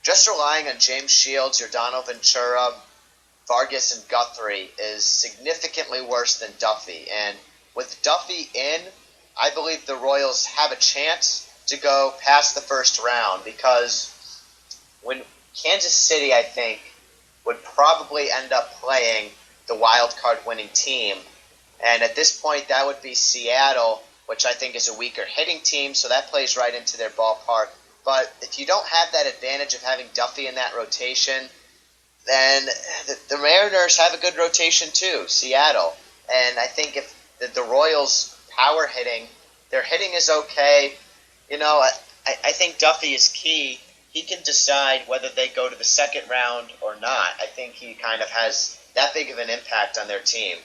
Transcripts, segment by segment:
just relying on James Shields, Giordano Ventura, Vargas, and Guthrie is significantly worse than Duffy. And with Duffy in, I believe the Royals have a chance to go past the first round, because when Kansas City, I think, would probably end up playing the wild card winning team. And at this point, that would be Seattle, which I think is a weaker hitting team, so that plays right into their ballpark. But if you don't have that advantage of having Duffy in that rotation, then the Mariners have a good rotation too, Seattle. And I think if the Royals' power hitting, their hitting is okay. I think Duffy is key. He can decide whether they go to the second round or not. I think he kind of has that big of an impact on their team.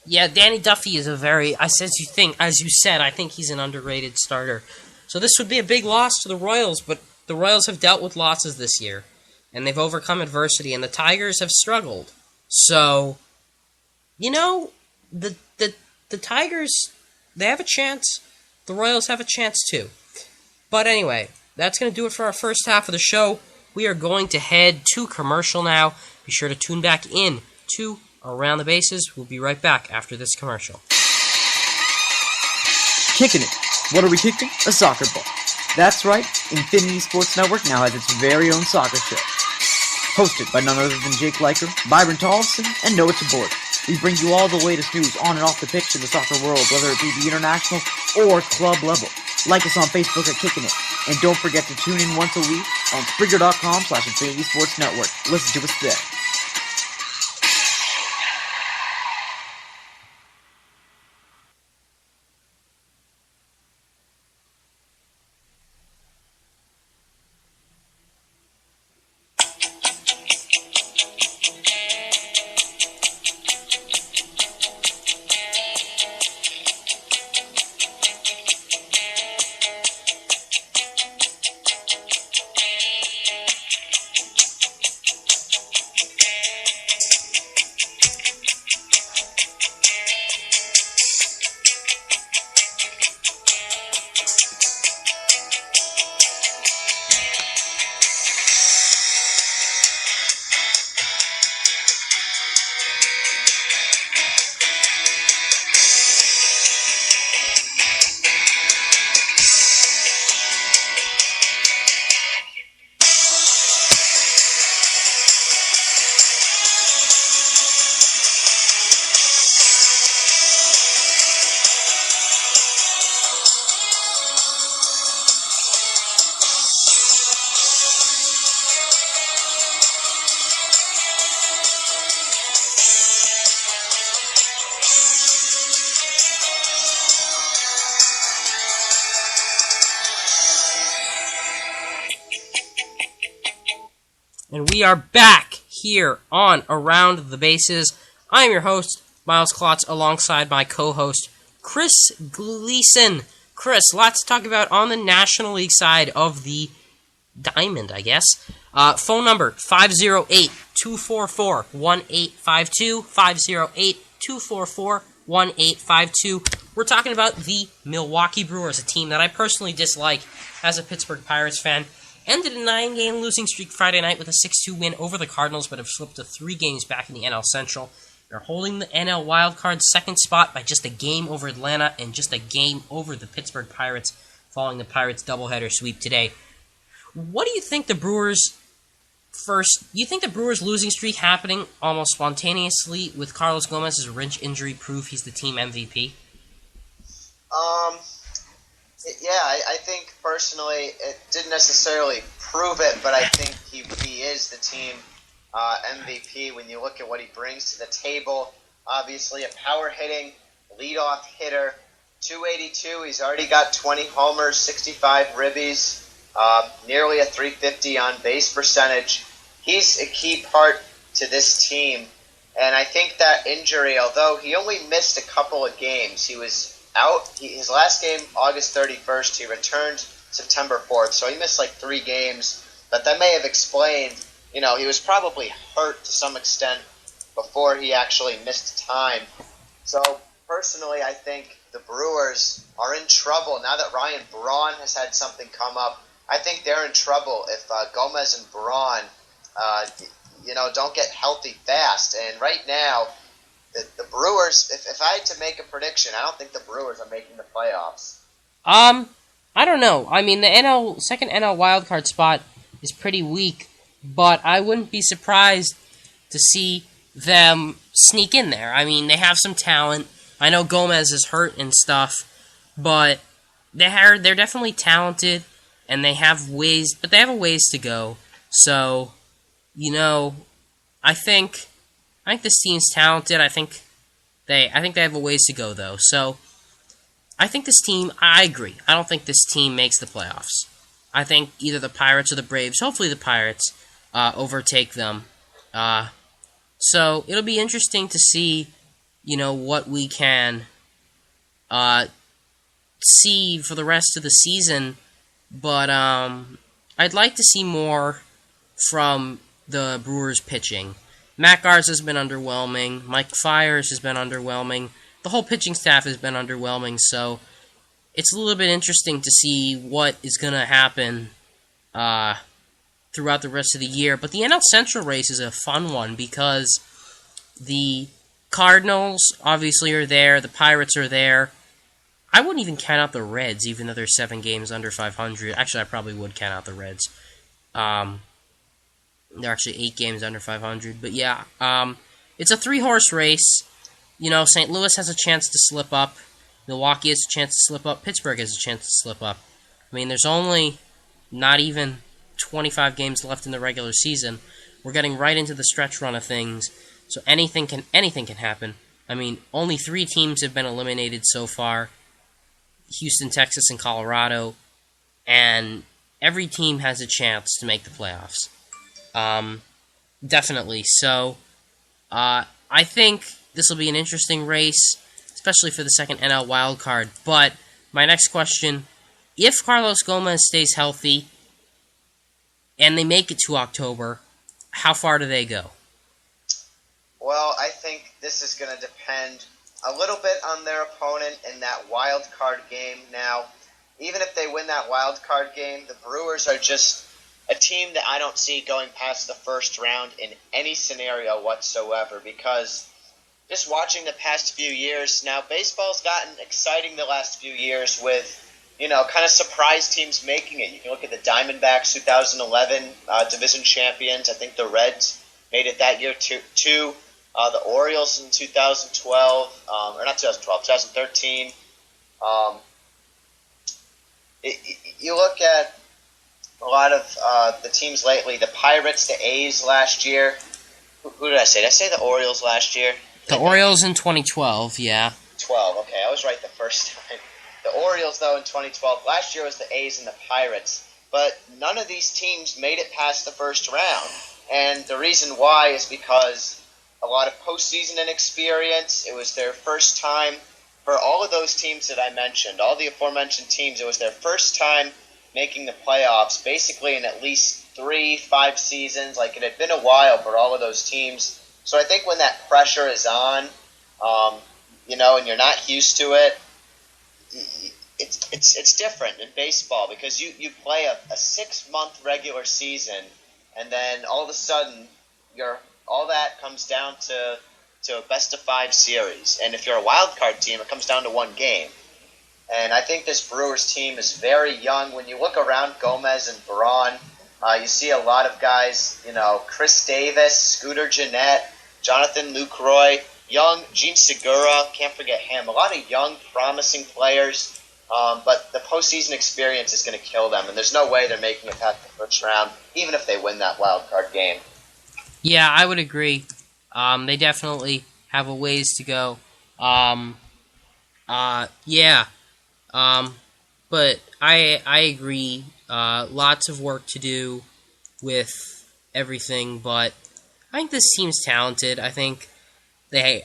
Yeah, Danny Duffy is as you said, I think he's an underrated starter. So this would be a big loss to the Royals, but the Royals have dealt with losses this year, and they've overcome adversity, and the Tigers have struggled. So, the Tigers, they have a chance. The Royals have a chance too. But anyway, that's going to do it for our first half of the show. We are going to head to commercial now. Be sure to tune back in to Around the Bases. We'll be right back after this commercial. Kicking it. What are we kicking? A soccer ball. That's right, Infinity Sports Network now has its very own soccer show. Hosted by none other than Jake Leiker, Byron Tollefson, and Noah Tabor. We bring you all the latest news on and off the pitch in the soccer world, whether it be the international or club level. Like us on Facebook at Kicking It. And don't forget to tune in once a week on Spreaker.com/Infinity Sports Network. Listen to us there. And we are back here on Around the Bases. I am your host, Miles Klotz, alongside my co-host, Chris Gleason. Chris, lots to talk about on the National League side of the diamond, I guess. Phone number, 508-244-1852, 508-244-1852. We're talking about the Milwaukee Brewers, a team that I personally dislike as a Pittsburgh Pirates fan. Ended a 9-game losing streak Friday night with a 6-2 win over the Cardinals, but have slipped to 3 games back in the NL Central. They're holding the NL wildcard second spot by just a game over Atlanta and just a game over the Pittsburgh Pirates, following the Pirates' doubleheader sweep today. What do you think the Brewers... First, do you think the Brewers' losing streak happening almost spontaneously with Carlos Gomez's wrench injury prove he's the team MVP? Yeah, I think personally it didn't necessarily prove it, but I think he is the team MVP when you look at what he brings to the table. Obviously a power hitting leadoff hitter, 282. He's already got 20 homers, 65 ribbies, nearly a 350 on base percentage. He's a key part to this team, and I think that injury, although he only missed a couple of games, he was out. His last game, August 31st, he returned September 4th, so he missed like 3 games. But that may have explained, he was probably hurt to some extent before he actually missed time. So personally, I think the Brewers are in trouble now that Ryan Braun has had something come up. I think they're in trouble if Gomez and Braun, don't get healthy fast. And right now, the Brewers, if I had to make a prediction, I don't think the Brewers are making the playoffs. I don't know. I mean, the second NL wildcard spot is pretty weak, but I wouldn't be surprised to see them sneak in there. I mean, they have some talent. I know Gomez is hurt and stuff, but they're definitely talented, and they have a ways to go. So, I think this team's talented. I think they have a ways to go, though. So, I think this team, I agree. I don't think this team makes the playoffs. I think either the Pirates or the Braves, hopefully the Pirates, overtake them. So it'll be interesting to see, what we can see for the rest of the season. But I'd like to see more from the Brewers pitching. Matt Garza has been underwhelming. Mike Fiers has been underwhelming. The whole pitching staff has been underwhelming, so it's a little bit interesting to see what is going to happen throughout the rest of the year. But the NL Central race is a fun one because the Cardinals obviously are there, the Pirates are there. I wouldn't even count out the Reds, even though they're 7 games under 500. Actually, I probably would count out the Reds. They're actually 8 games under 500. But yeah, it's a 3-horse race. St. Louis has a chance to slip up. Milwaukee has a chance to slip up. Pittsburgh has a chance to slip up. I mean, there's only not even 25 games left in the regular season. We're getting right into the stretch run of things, so anything can happen. I mean, only 3 teams have been eliminated so far: Houston, Texas, and Colorado, and every team has a chance to make the playoffs. Definitely. So, I think this will be an interesting race, especially for the second NL wild card. But my next question, if Carlos Gomez stays healthy and they make it to October, how far do they go? Well, I think this is going to depend a little bit on their opponent in that wild card game. Now, even if they win that wild card game, the Brewers are just a team that I don't see going past the first round in any scenario whatsoever, because just watching the past few years, now baseball's gotten exciting the last few years with, kind of surprise teams making it. You can look at the Diamondbacks 2011 division champions. I think the Reds made it that year too. The Orioles in 2012, or not 2012, 2013. You look at a lot of the teams lately, the Pirates, the A's last year. Who did I say? Did I say the Orioles last year? The Orioles in 2012, yeah. 12, okay, I was right the first time. The Orioles, though, in 2012. Last year was the A's and the Pirates. But none of these teams made it past the first round. And the reason why is because a lot of postseason inexperience. It was their first time for all of those teams that I mentioned, all the aforementioned teams. It was their first time making the playoffs, basically in at least 3-5 seasons. Like, it had been a while for all of those teams. So I think when that pressure is on, and you're not used to it, it's different in baseball, because you play a 6-month regular season, and then all of a sudden all that comes down to a best-of-5 series. And if you're a wild card team, it comes down to 1 game. And I think this Brewers team is very young. When you look around Gomez and Braun, you see a lot of guys, Chris Davis, Scooter Gennett, Jonathan Lucroy, young Gene Segura, can't forget him. A lot of young, promising players, but the postseason experience is going to kill them, and there's no way they're making it past the first round, even if they win that wild card game. Yeah, I would agree. They definitely have a ways to go. But I agree. Lots of work to do with everything, but I think this team's talented. I think they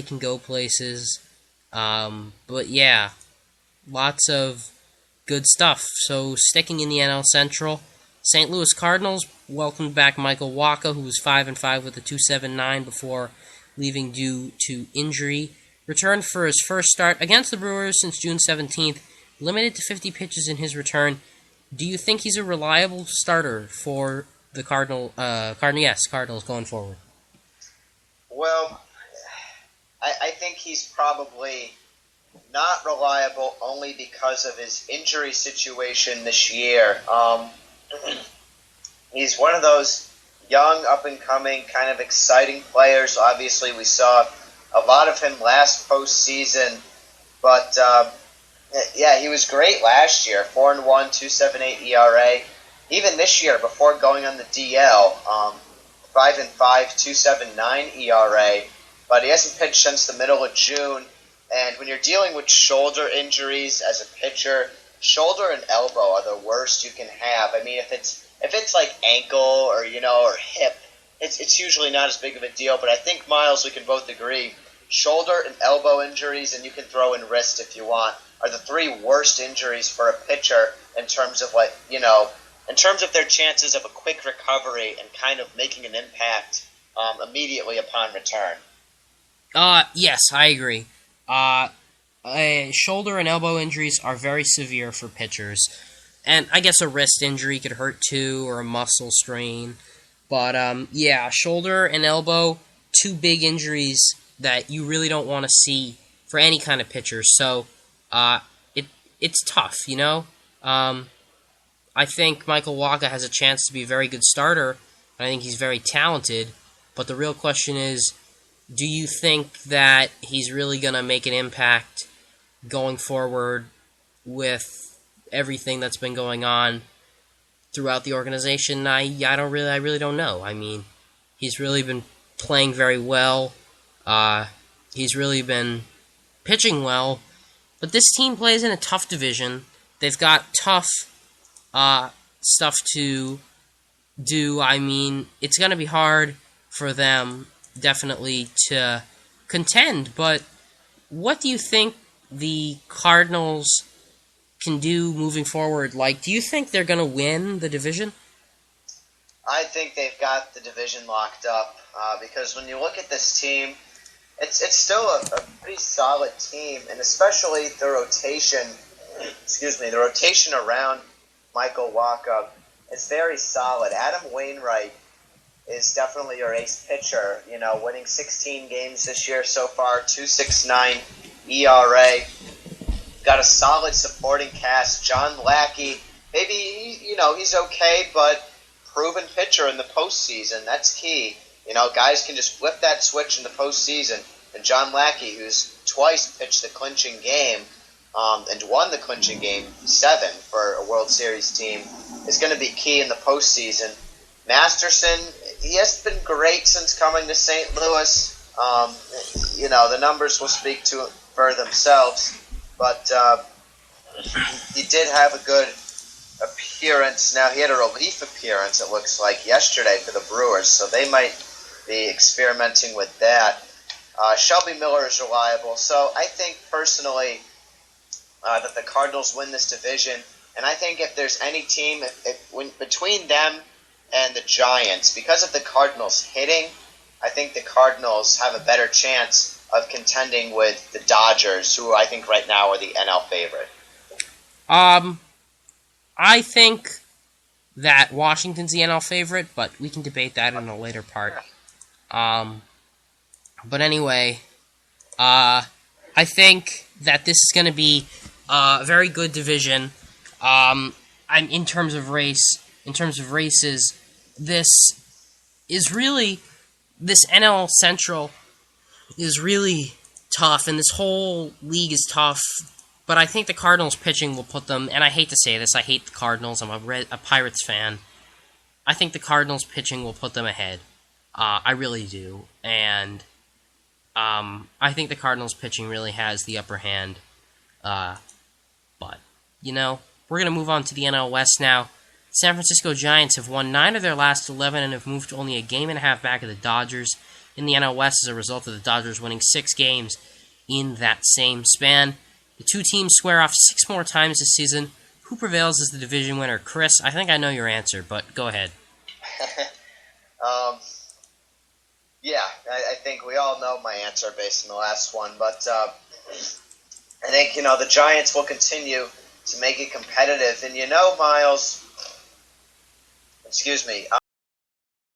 can go places. But yeah, lots of good stuff. So sticking in the NL Central, St. Louis Cardinals welcomed back Michael Wacha, who was 5-5 with a 2.79 before leaving due to injury. Returned for his first start against the Brewers since June 17th. Limited to 50 pitches in his return. do you think he's a reliable starter for the Cardinals going forward? Well, I think he's probably not reliable only because of his injury situation this year. He's one of those young, up-and-coming, kind of exciting players. Obviously, we saw a lot of him last postseason, but yeah, he was great last year. 4-1, 2.78 ERA. Even this year, before going on the DL, 5-5, 2.79 ERA. But he hasn't pitched since the middle of June. And when you're dealing with shoulder injuries as a pitcher, shoulder and elbow are the worst you can have. I mean, if it's like ankle or or hip, it's usually not as big of a deal. But I think, Miles, we can both agree, shoulder and elbow injuries, and you can throw in wrist if you want, are the three worst injuries for a pitcher in terms of in terms of their chances of a quick recovery and kind of making an impact immediately upon return. Yes, I agree. Shoulder and elbow injuries are very severe for pitchers. And I guess a wrist injury could hurt too, or a muscle strain. But, yeah, shoulder and elbow, two big injuries that you really don't want to see for any kind of pitcher. So, it's tough, I think Michael Wacha has a chance to be a very good starter. I think he's very talented. But the real question is, do you think that he's really going to make an impact going forward with everything that's been going on throughout the organization? I really don't know. I mean, he's really been playing very well. He's really been pitching well. But this team plays in a tough division. They've got tough stuff to do. I mean, it's going to be hard for them, definitely, to contend. But what do you think the Cardinals can do moving forward? Do you think they're going to win the division? I think they've got the division locked up because when you look at this team, it's still a pretty solid team, and especially the rotation. The rotation around Michael Wacha is very solid. Adam Wainwright is definitely your ace pitcher. Winning 16 games this year so far, 2.69 ERA. Got a solid supporting cast. John Lackey, maybe he's okay, but proven pitcher in the postseason. That's key. Guys can just flip that switch in the postseason. And John Lackey, who's twice pitched the clinching game and won the clinching game 7 for a World Series team, is going to be key in the postseason. Masterson, he hasn't been great since coming to St. Louis. The numbers will speak for themselves. But he did have a good appearance. Now, he had a relief appearance, it looks like, yesterday for the Brewers, so they might be experimenting with that. Shelby Miller is reliable, so I think personally that the Cardinals win this division, and I think if there's any team between them and the Giants, because of the Cardinals hitting, I think the Cardinals have a better chance of contending with the Dodgers, who I think right now are the NL favorite. I think that Washington's the NL favorite, but we can debate that in a later part. But anyway, I think that this is going to be a very good division. In terms of races, this NL Central is really tough, and this whole league is tough. But I think the Cardinals pitching will put them, and I hate to say this, I hate the Cardinals, I'm a Pirates fan. I think the Cardinals pitching will put them ahead. I really do. And I think the Cardinals pitching really has the upper hand. But, we're going to move on to the NL West now. San Francisco Giants have won 9 of their last 11 and have moved only a game and a half back of the Dodgers in the NL West as a result of the Dodgers winning 6 games in that same span. The two teams square off 6 more times this season. Who prevails as the division winner? Chris, I think I know your answer, but go ahead. Yeah, I think we all know my answer based on the last one, but I think, the Giants will continue to make it competitive. And you know, Miles, excuse me,